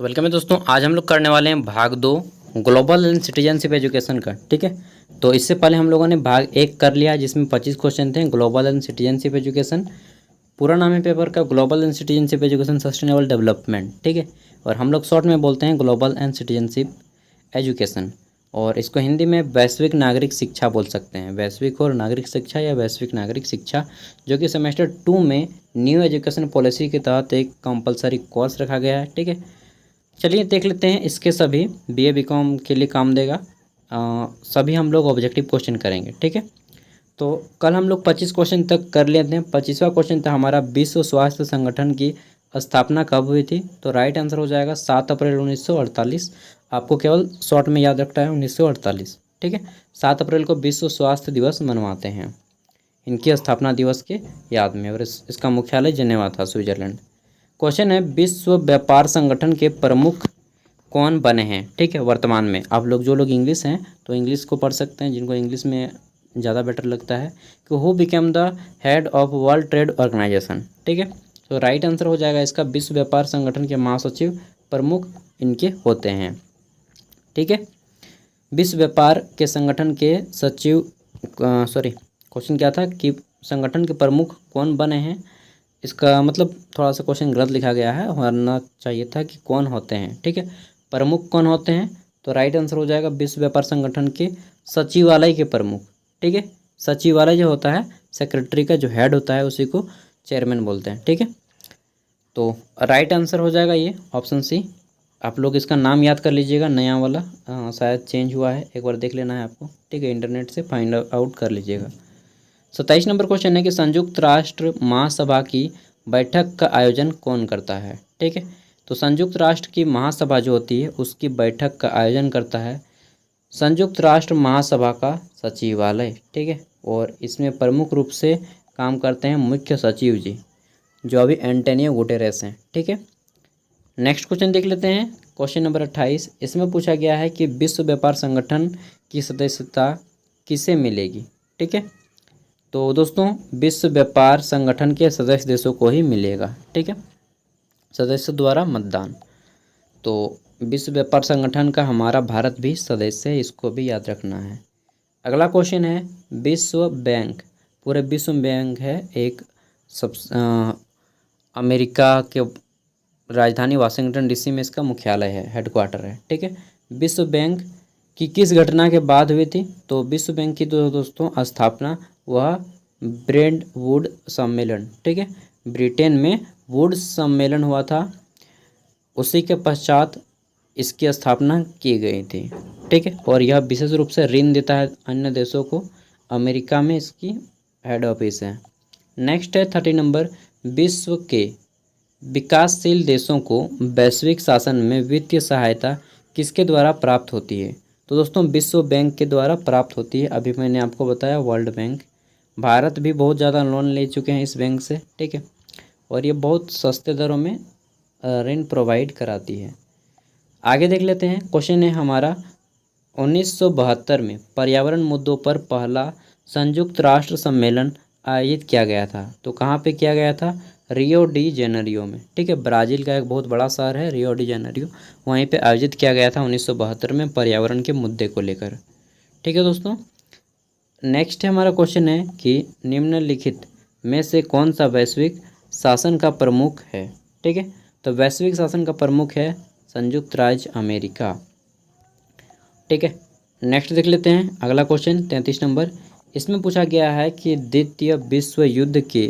तो वेलकम है दोस्तों। आज हम लोग करने वाले हैं भाग 2 ग्लोबल एंड सिटीजनशिप एजुकेशन का। ठीक है, तो इससे पहले हम लोगों ने भाग 1 कर लिया जिसमें 25 क्वेश्चन थे ग्लोबल एंड सिटीजनशिप एजुकेशन। पूरा नाम है पेपर का global and citizenship education sustainable development. ठीक है, और हम लोग शॉर्ट में बोलते हैं ग्लोबल एंड सिटीजनशिप एजुकेशन, और इसको हिंदी में वैश्विक नागरिक शिक्षा बोल सकते हैं। वैश्विक और नागरिक शिक्षा या वैश्विक नागरिक शिक्षा, जो कि सेमेस्टर 2 में न्यू एजुकेशन पॉलिसी के तहत एक कंपलसरी कोर्स रखा गया है। ठीक है, चलिए देख लेते हैं। इसके सभी बीए बीकॉम के लिए काम देगा। सभी हम लोग ऑब्जेक्टिव क्वेश्चन करेंगे। ठीक है, तो कल हम लोग 25 क्वेश्चन तक कर लेते हैं। 25वां क्वेश्चन था हमारा, विश्व स्वास्थ्य संगठन की स्थापना कब हुई थी? तो राइट आंसर हो जाएगा 7 अप्रैल 1948। आपको केवल शॉर्ट में याद रखना है 1948। ठीक है, 7 अप्रैल को विश्व स्वास्थ्य दिवस मनवाते हैं इनकी स्थापना दिवस के याद में, और इसका मुख्यालय जेनेवा था, स्विट्जरलैंड। क्वेश्चन है, विश्व व्यापार संगठन के प्रमुख कौन बने हैं? ठीक है, वर्तमान में। आप लोग जो लोग इंग्लिश हैं तो इंग्लिश को पढ़ सकते हैं, जिनको इंग्लिश में ज़्यादा बेटर लगता है कि who became the head of world trade organisation. ठीक है, तो राइट आंसर हो जाएगा इसका विश्व व्यापार संगठन के महासचिव प्रमुख इनके होते हैं। ठीक है, विश्व व्यापार के संगठन के सचिव, क्वेश्चन क्या था कि संगठन के प्रमुख कौन बने हैं? इसका मतलब थोड़ा सा क्वेश्चन गलत लिखा गया है, होना चाहिए था कि कौन होते हैं। ठीक है, प्रमुख कौन होते हैं? तो राइट आंसर हो जाएगा विश्व व्यापार संगठन के सचिवालय के प्रमुख। ठीक है, सचिवालय जो होता है, सेक्रेटरी का जो हेड होता है उसी को चेयरमैन बोलते हैं। ठीक है, तो राइट आंसर हो जाएगा ये ऑप्शन सी। आप लोग इसका नाम याद कर लीजिएगा, नया वाला शायद चेंज हुआ है, एक बार देख लेना है आपको। ठीक है, इंटरनेट से फाइंड आउट कर लीजिएगा। 27 नंबर क्वेश्चन है कि संयुक्त राष्ट्र महासभा की बैठक का आयोजन कौन करता है? ठीक है, तो संयुक्त राष्ट्र की महासभा जो होती है उसकी बैठक का आयोजन करता है संयुक्त राष्ट्र महासभा का सचिवालय। ठीक है, और इसमें प्रमुख रूप से काम करते हैं मुख्य सचिव जी, जो अभी एंटोनियो गुटेरेस हैं। ठीक है, नेक्स्ट क्वेश्चन देख लेते हैं। क्वेश्चन नंबर 28, इसमें पूछा गया है कि विश्व व्यापार संगठन की सदस्यता किसे मिलेगी? ठीक है, तो दोस्तों विश्व व्यापार संगठन के सदस्य देशों को ही मिलेगा। ठीक है, सदस्य द्वारा मतदान। तो विश्व व्यापार संगठन का हमारा भारत भी सदस्य है, इसको भी याद रखना है। अगला क्वेश्चन है, विश्व बैंक, पूरे विश्व बैंक है एक सब अमेरिका के राजधानी वाशिंगटन डीसी में इसका मुख्यालय है, हेडक्वार्टर है। ठीक है, विश्व बैंक की किस घटना के बाद हुई थी? तो विश्व बैंक की दोस्तों स्थापना वह ब्रेंटन वुड सम्मेलन, ठीक है, ब्रिटेन में वुड सम्मेलन हुआ था, उसी के पश्चात इसकी स्थापना की गई थी। ठीक है, और यह विशेष रूप से ऋण देता है अन्य देशों को। अमेरिका में इसकी हेड ऑफिस है। नेक्स्ट है 30 नंबर, विश्व के विकासशील देशों को वैश्विक शासन में वित्तीय सहायता किसके द्वारा प्राप्त होती है? तो दोस्तों विश्व बैंक के द्वारा प्राप्त होती है। अभी मैंने आपको बताया वर्ल्ड बैंक। भारत भी बहुत ज़्यादा लोन ले चुके हैं इस बैंक से। ठीक है, और ये बहुत सस्ते दरों में ऋण प्रोवाइड कराती है। आगे देख लेते हैं। क्वेश्चन है हमारा, 1972 में पर्यावरण मुद्दों पर पहला संयुक्त राष्ट्र सम्मेलन आयोजित किया गया था। तो कहाँ पे किया गया था? रियो डी जेनेरियो में। ठीक है, ब्राज़ील का एक बहुत बड़ा शहर है रियो डी जेनेरियो, वहीं पे आयोजित किया गया था 1972 में पर्यावरण के मुद्दे को लेकर। ठीक है दोस्तों, नेक्स्ट है हमारा क्वेश्चन है कि निम्नलिखित में से कौन सा वैश्विक शासन का प्रमुख है? ठीक है, तो वैश्विक शासन का प्रमुख है संयुक्त राज्य अमेरिका। ठीक है, नेक्स्ट देख लेते हैं अगला क्वेश्चन 33 नंबर। इसमें पूछा गया है कि द्वितीय विश्व युद्ध के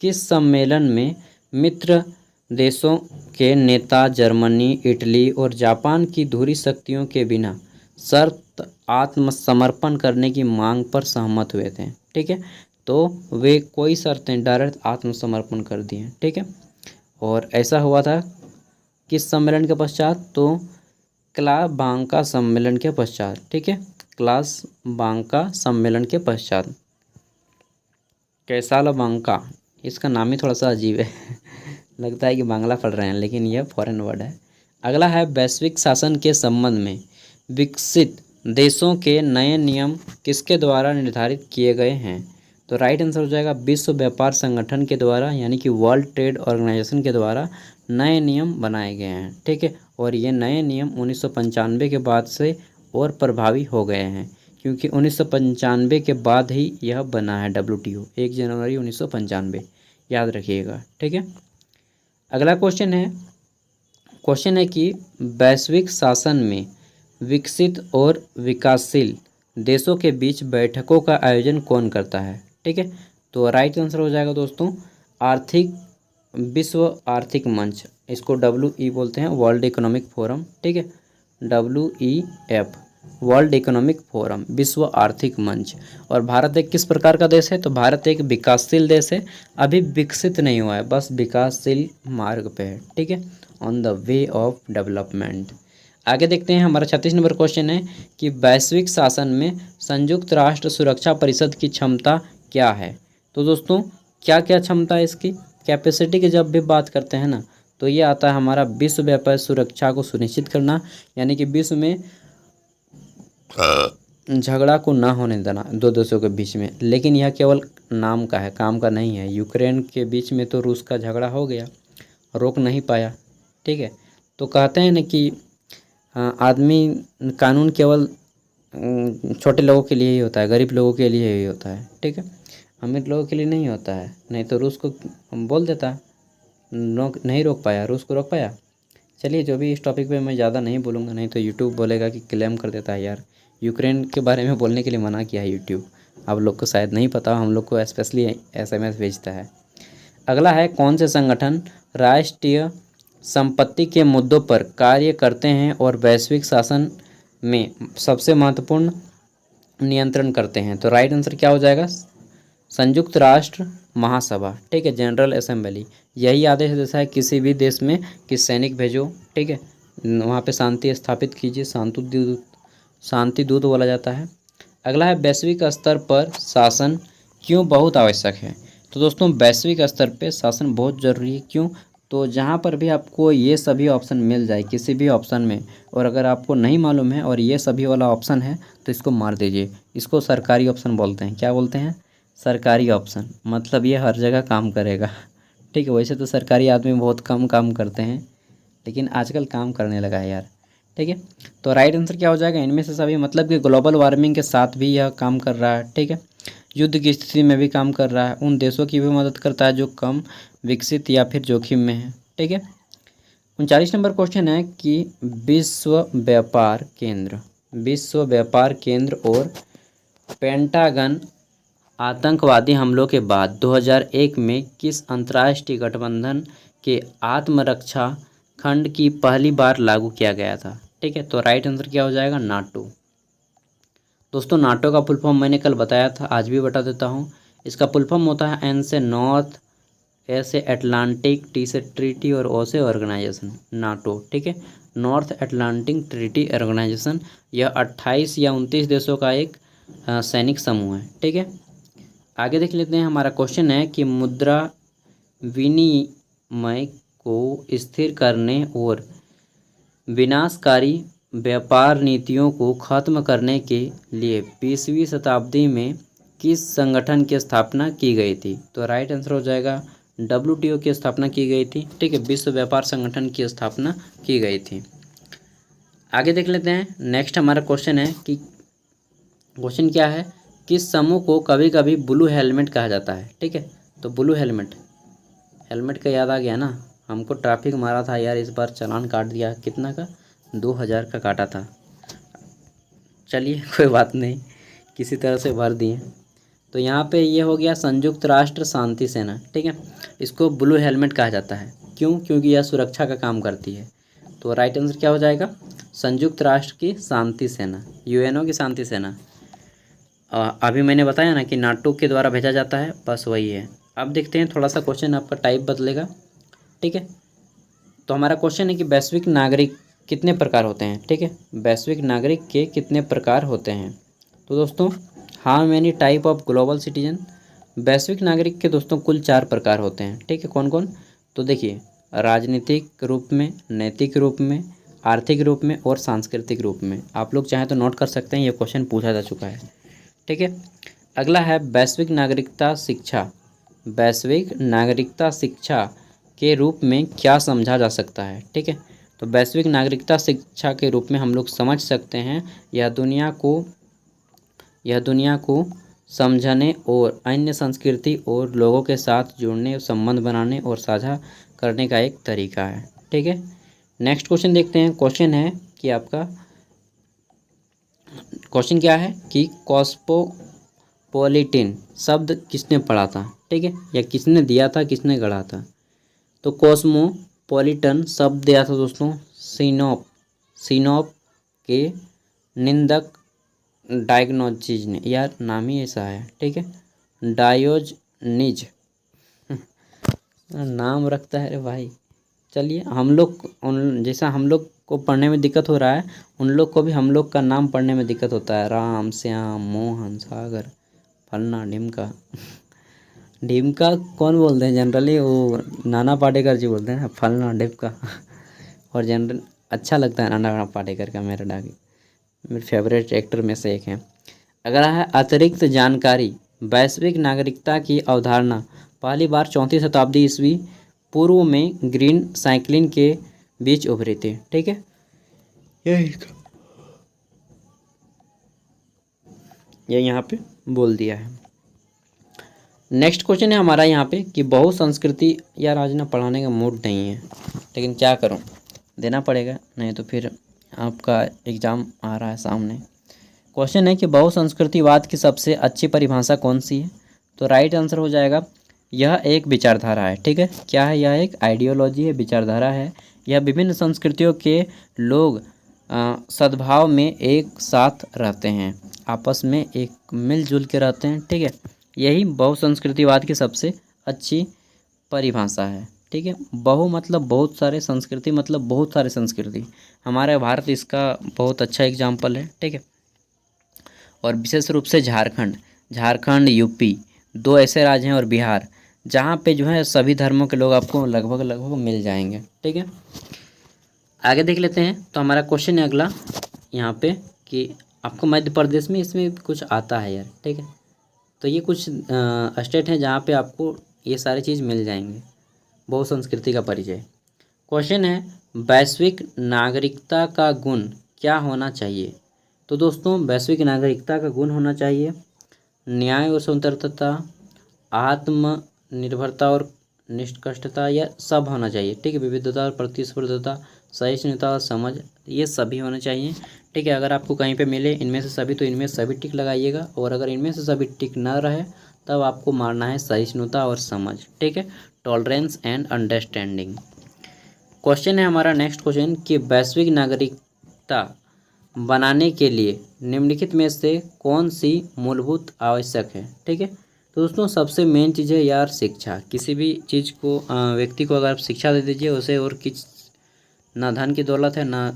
किस सम्मेलन में मित्र देशों के नेता जर्मनी, इटली और जापान की धुरी शक्तियों के बिना शर्त आत्मसमर्पण करने की मांग पर सहमत हुए थे? ठीक है, तो वे कोई शर्तें डायरेक्ट आत्मसमर्पण कर दिए। ठीक है, और ऐसा हुआ था किस सम्मेलन के पश्चात? तो क्लास बांका सम्मेलन के पश्चात। ठीक है, क्लास बांका सम्मेलन के पश्चात। कैसाला बांका, इसका नाम ही थोड़ा सा अजीब है लगता है कि बांग्ला पढ़ रहे हैं, लेकिन यह फॉरेन वर्ड है। अगला है, वैश्विक शासन के संबंध में विकसित देशों के नए नियम किसके द्वारा निर्धारित किए गए हैं? तो राइट आंसर हो जाएगा विश्व व्यापार संगठन के द्वारा यानी कि वर्ल्ड ट्रेड ऑर्गेनाइजेशन के द्वारा नए नियम बनाए गए हैं, ठीक है। और ये नए नियम 1995 के बाद से और प्रभावी हो गए हैं, क्योंकि 1995 के बाद ही यह बना है WTO, 1 जनवरी 1995, याद रखिएगा, ठीक है। अगला क्वेश्चन है कि वैश्विक शासन में विकसित और विकासशील देशों के बीच बैठकों का आयोजन कौन करता है, ठीक है। तो राइट आंसर हो जाएगा दोस्तों विश्व आर्थिक मंच, इसको WE बोलते हैं, वर्ल्ड इकोनॉमिक फोरम, ठीक है। WEF, वर्ल्ड इकोनॉमिक फोरम, विश्व आर्थिक मंच। और भारत एक किस प्रकार का देश है, तो भारत एक विकासशील देश है, अभी विकसित नहीं हुआ है, बस विकासशील मार्ग पे है, ठीक है, on the way of development. आगे देखते हैं, हमारा 36 नंबर क्वेश्चन है कि वैश्विक शासन में संयुक्त राष्ट्र सुरक्षा परिषद की क्षमता क्या है। तो दोस्तों क्या क्या क्षमता है इसकी, कैपेसिटी की जब भी बात करते हैं ना, तो ये आता है हमारा विश्व व्यापार सुरक्षा को सुनिश्चित करना, यानी कि विश्व में झगड़ा को ना होने देना दो देशों के बीच में। लेकिन यह केवल नाम का है, काम का नहीं है। यूक्रेन के बीच में तो रूस का झगड़ा हो गया, रोक नहीं पाया, ठीक है। तो कहते हैं ना कि आदमी कानून केवल छोटे लोगों के लिए ही होता है, गरीब लोगों के लिए ही होता है, ठीक है, अमीर लोगों के लिए नहीं होता है। नहीं तो रूस को बोल देता, नहीं रोक पाया, रूस को रोक पाया। चलिए, जो भी इस टॉपिक पे मैं ज़्यादा नहीं बोलूँगा, नहीं तो यूट्यूब बोलेगा कि क्लेम कर देता है यार, यूक्रेन के बारे में बोलने के लिए मना किया है यूट्यूब। आप लोग को शायद नहीं पता, हम लोग को स्पेशली SMS भेजता है। अगला है, कौन से संगठन राष्ट्रीय संपत्ति के मुद्दों पर कार्य करते हैं और वैश्विक शासन में सबसे महत्वपूर्ण नियंत्रण करते हैं। तो राइट आंसर क्या हो जाएगा, संयुक्त राष्ट्र महासभा, ठीक है, जनरल असेंबली। यही आदेश देता है किसी भी देश में कि सैनिक भेजो, ठीक है, वहाँ पे शांति स्थापित कीजिए, शांति दूत बोला जाता है। अगला है, वैश्विक स्तर पर शासन क्यों बहुत आवश्यक है। तो दोस्तों वैश्विक स्तर पे शासन बहुत ज़रूरी है, क्यों, तो जहाँ पर भी आपको ये सभी ऑप्शन मिल जाए किसी भी ऑप्शन में, और अगर आपको नहीं मालूम है और ये सभी वाला ऑप्शन है तो इसको मार दीजिए। इसको सरकारी ऑप्शन बोलते हैं। क्या बोलते हैं, सरकारी ऑप्शन, मतलब ये हर जगह काम करेगा, ठीक है। वैसे तो सरकारी आदमी बहुत कम काम करते हैं, लेकिन आजकल काम करने लगा है यार, ठीक है। तो राइट आंसर क्या हो जाएगा, इनमें से सभी, मतलब कि ग्लोबल वार्मिंग के साथ भी यह काम कर रहा है, ठीक है, युद्ध की स्थिति में भी काम कर रहा है, उन देशों की भी मदद करता है जो कम विकसित या फिर जोखिम में है, ठीक है। 39 नंबर क्वेश्चन है कि विश्व व्यापार केंद्र और पेंटागन आतंकवादी हमलों के बाद 2001 में किस अंतर्राष्ट्रीय गठबंधन के आत्मरक्षा खंड की पहली बार लागू किया गया था, ठीक है। तो राइट आंसर क्या हो जाएगा, नाटो। दोस्तों नाटो का फुल फॉर्म मैंने कल बताया था, आज भी बता देता हूँ। इसका फुल फॉर्म होता है N से नॉर्थ, ए से अटलांटिक, T से ट्रीटी और O से ऑर्गेनाइजेशन, नाटो, ठीक है, नॉर्थ अटलांटिक ट्रीटी ऑर्गेनाइजेशन। यह 28 या 29 देशों का एक सैनिक समूह है, ठीक है। आगे देख लेते हैं, हमारा क्वेश्चन है कि मुद्रा विनिमय को स्थिर करने और विनाशकारी व्यापार नीतियों को खत्म करने के लिए 20वीं शताब्दी में किस संगठन की स्थापना की गई थी। तो राइट आंसर हो जाएगा WTO की स्थापना की गई थी, ठीक है, विश्व व्यापार संगठन की स्थापना की गई थी। आगे देख लेते हैं, नेक्स्ट हमारा क्वेश्चन है कि क्वेश्चन क्या है, किस समूह को कभी कभी ब्लू हेलमेट कहा जाता है, ठीक है। तो ब्लू हेलमेट का याद आ गया ना, हमको ट्रैफिक मारा था यार, इस बार चालान काट दिया, कितना का, 2000 का काटा था। चलिए कोई बात नहीं, किसी तरह से भर दिए। तो यहाँ पे ये हो गया संयुक्त राष्ट्र शांति सेना, ठीक है, इसको ब्लू हेलमेट कहा जाता है, क्यों, क्योंकि यह सुरक्षा का काम करती है। तो राइट आंसर क्या हो जाएगा, संयुक्त राष्ट्र की शांति सेना, UNO की शांति सेना। अभी मैंने बताया ना कि नाटो के द्वारा भेजा जाता है, बस वही है। अब देखते हैं, थोड़ा सा क्वेश्चन आपका टाइप बदलेगा, ठीक है। तो हमारा क्वेश्चन है कि वैश्विक नागरिक कितने प्रकार होते हैं, ठीक है, वैश्विक नागरिक के कितने प्रकार होते हैं। तो दोस्तों how many type of global citizen, वैश्विक नागरिक के दोस्तों कुल 4 प्रकार होते हैं, ठीक है। कौन कौन, तो देखिए, राजनीतिक रूप में, नैतिक रूप में, आर्थिक रूप में और सांस्कृतिक रूप में। आप लोग चाहें तो नोट कर सकते हैं, ये क्वेश्चन पूछा जा चुका है, ठीक है। अगला है वैश्विक नागरिकता शिक्षा। वैश्विक नागरिकता शिक्षा के रूप में क्या समझा जा सकता है, ठीक है। तो वैश्विक नागरिकता शिक्षा के रूप में हम लोग समझ सकते हैं यह दुनिया को समझने और अन्य संस्कृति और लोगों के साथ जुड़ने, संबंध बनाने और साझा करने का एक तरीका है, ठीक है। नेक्स्ट क्वेश्चन देखते हैं। क्वेश्चन है कि आपका क्वेश्चन क्या है कि कॉस्मोपॉलिटन शब्द किसने पढ़ा था, ठीक है, या किसने दिया था, किसने गढ़ा था। तो कॉस्मोपॉलिटन शब्द दिया था दोस्तों सीनोप के निंदक डायग्नोजिज ने, यार नाम ही ऐसा है, ठीक है, डायोजनिज नाम रखता है रे भाई। चलिए हम लोग जैसा हम लोग को पढ़ने में दिक्कत हो रहा है, उन लोग को भी हम लोग का नाम पढ़ने में दिक्कत होता है। राम, श्याम, मोहन, सागर, फलना, ढिमका ढिमका कौन बोलते हैं जनरली, वो नाना पाटेकर जी बोलते हैं फलना ढिमका और जनरल अच्छा लगता है नाना पाटेकर का, मेरे फेवरेट एक्टर में से एक है। अगला है अतिरिक्त जानकारी। वैश्विक नागरिकता की अवधारणा पहली बार 34 शताब्दी ईस्वी पूर्व में ग्रीन साइक्लिन के बीच उभरी थी, ठीक है। ये यहाँ पे बोल दिया है। नेक्स्ट क्वेश्चन है हमारा यहाँ पे कि बहुसंस्कृति, यार आज ना पढ़ाने का मूड नहीं है, लेकिन क्या करूँ, देना पड़ेगा, नहीं तो फिर आपका एग्ज़ाम आ रहा है सामने। क्वेश्चन है कि बहुसंस्कृतिवाद की सबसे अच्छी परिभाषा कौन सी है। तो राइट आंसर हो जाएगा यह एक विचारधारा है, ठीक है। क्या है, यह एक आइडियोलॉजी है, विचारधारा है। यह विभिन्न संस्कृतियों के लोग सद्भाव में एक साथ रहते हैं, आपस में एक मिलजुल के रहते हैं, ठीक है। यही बहुसंस्कृतिवाद की सबसे अच्छी परिभाषा है, ठीक है। बहु मतलब बहुत सारे, संस्कृति मतलब बहुत सारे संस्कृति। हमारा भारत इसका बहुत अच्छा एग्जाम्पल है, ठीक है। और विशेष रूप से झारखंड, यूपी, दो ऐसे राज्य हैं, और बिहार, जहाँ पे जो है सभी धर्मों के लोग आपको लगभग मिल जाएंगे, ठीक है। आगे देख लेते हैं। तो हमारा क्वेश्चन है अगला यहाँ पे कि आपको मध्य प्रदेश में इसमें कुछ आता है यार, ठीक है। तो ये कुछ स्टेट हैं जहाँ पे आपको ये सारी चीज़ मिल जाएंगे। बहुसंस्कृति का परिचय। क्वेश्चन है वैश्विक नागरिकता का गुण क्या होना चाहिए। तो दोस्तों वैश्विक नागरिकता का गुण होना चाहिए न्याय और स्वतंत्रता, आत्मनिर्भरता और निष्कर्षता, या सब होना चाहिए, ठीक है। विविधता और प्रतिस्पर्धता, सहिष्णुता और समझ, ये सभी होने चाहिए, ठीक है। अगर आपको कहीं पे मिले इनमें से सभी, तो इनमें सभी टिक लगाइएगा, और अगर इनमें से सभी टिक ना रहे तब आपको मारना है सहिष्णुता और समझ, ठीक है, टॉलरेंस एंड अंडरस्टैंडिंग। क्वेश्चन है हमारा नेक्स्ट क्वेश्चन कि वैश्विक नागरिकता बनाने के लिए निम्नलिखित में से कौन सी मूलभूत आवश्यक है, ठीक है। तो दोस्तों सबसे मेन चीज़ है यार शिक्षा। किसी भी चीज़ को व्यक्ति को अगर आप शिक्षा दे दीजिए, उसे और किस ना धन की दौलत है ना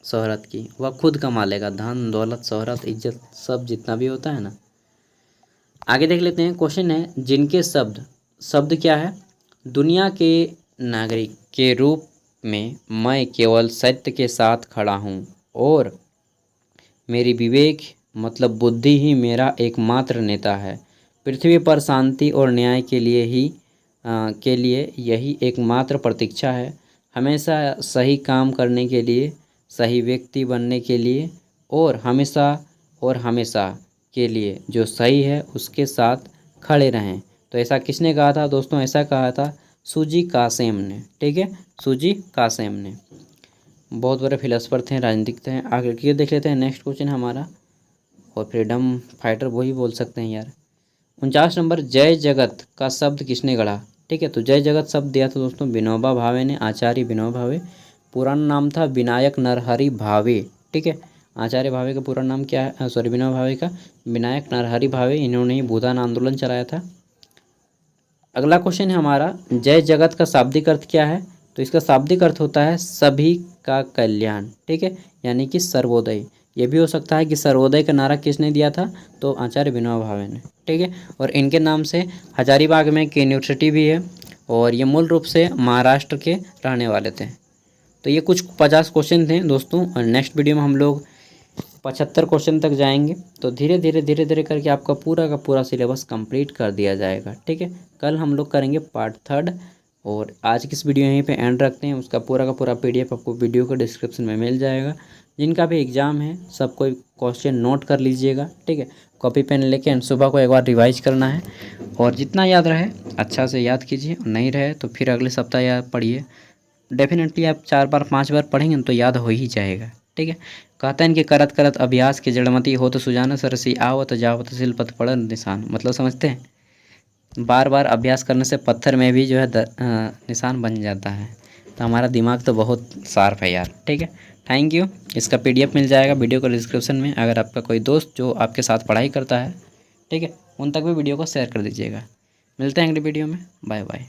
शोहरत की, वह खुद कमा लेगा, धन दौलत शोहरत इज्जत सब जितना भी होता है ना। आगे देख लेते हैं। क्वेश्चन है जिनके शब्द क्या है, दुनिया के नागरिक के रूप में मैं केवल सत्य के साथ खड़ा हूँ और मेरी विवेक मतलब बुद्धि ही मेरा एकमात्र नेता है। पृथ्वी पर शांति और न्याय के लिए यही एकमात्र प्रतीक्षा है। हमेशा सही काम करने के लिए, सही व्यक्ति बनने के लिए, और हमेशा के लिए जो सही है उसके साथ खड़े रहें। तो ऐसा किसने कहा था दोस्तों, ऐसा कहा था सूजी कासेम ने, ठीक है, सूजी कासेम ने। बहुत बड़े फिलोसफर थे, राजनीतिक थे। आगे ये देख लेते हैं। नेक्स्ट क्वेश्चन हमारा, और फ्रीडम फाइटर वही बोल सकते हैं यार। 49 नंबर, जय जगत का शब्द किसने गढ़ा, ठीक है। तो जय जगत शब्द दिया था दोस्तों विनोबा भावे ने, आचार्य विनोबा भावे। पूरा नाम था विनायक नरहरि भावे, ठीक है। आचार्य भावे का पूरा नाम क्या है, सॉरी विनोबा भावे का विनायक नरहरि भावे, इन्होंने ही भूदान आंदोलन चलाया था। अगला क्वेश्चन है हमारा, जय जगत का शाब्दिक अर्थ क्या है। तो इसका शाब्दिक अर्थ होता है सभी का कल्याण, ठीक है, यानी कि सर्वोदय। ये भी हो सकता है कि सर्वोदय का नारा किसने दिया था, तो आचार्य विनोबा भावे ने, ठीक है। और इनके नाम से हजारीबाग में एक यूनिवर्सिटी भी है, और ये मूल रूप से महाराष्ट्र के रहने वाले थे। तो ये कुछ 50 क्वेश्चन थे दोस्तों, और नेक्स्ट वीडियो में हम लोग 75 क्वेश्चन तक जाएंगे। तो धीरे धीरे करके आपका पूरा का पूरा सिलेबस कंप्लीट कर दिया जाएगा, ठीक है। कल हम लोग करेंगे पार्ट 3 और आज की इस वीडियो यहीं पे एंड रखते हैं। उसका पूरा का पूरा PDF आपको वीडियो के डिस्क्रिप्शन में मिल जाएगा। जिनका भी एग्ज़ाम है सब कोई क्वेश्चन नोट कर लीजिएगा, ठीक है। कॉपी पेन लेके सुबह को एक बार रिवाइज करना है और जितना याद रहे अच्छा से याद कीजिए, और नहीं रहे तो फिर अगले सप्ताह याद पढ़िए। डेफिनेटली आप 4 बार 5 बार पढ़ेंगे तो याद हो ही जाएगा, ठीक है। कहते हैं कि करत करत अभ्यास के जड़मती हो तो सुजाना सरसी आवत जावत सिलपत पड़न निशान, मतलब समझते हैं। बार बार अभ्यास करने से पत्थर में भी जो है निशान बन जाता है। तो हमारा दिमाग तो बहुत शार्प है यार, ठीक है। Thank you. इसका PDF मिल जाएगा वीडियो को डिस्क्रिप्शन में। अगर आपका कोई दोस्त जो आपके साथ पढ़ाई करता है, ठीक है, उन तक भी वीडियो को शेयर कर दीजिएगा। मिलते हैं अगली वीडियो में। Bye bye.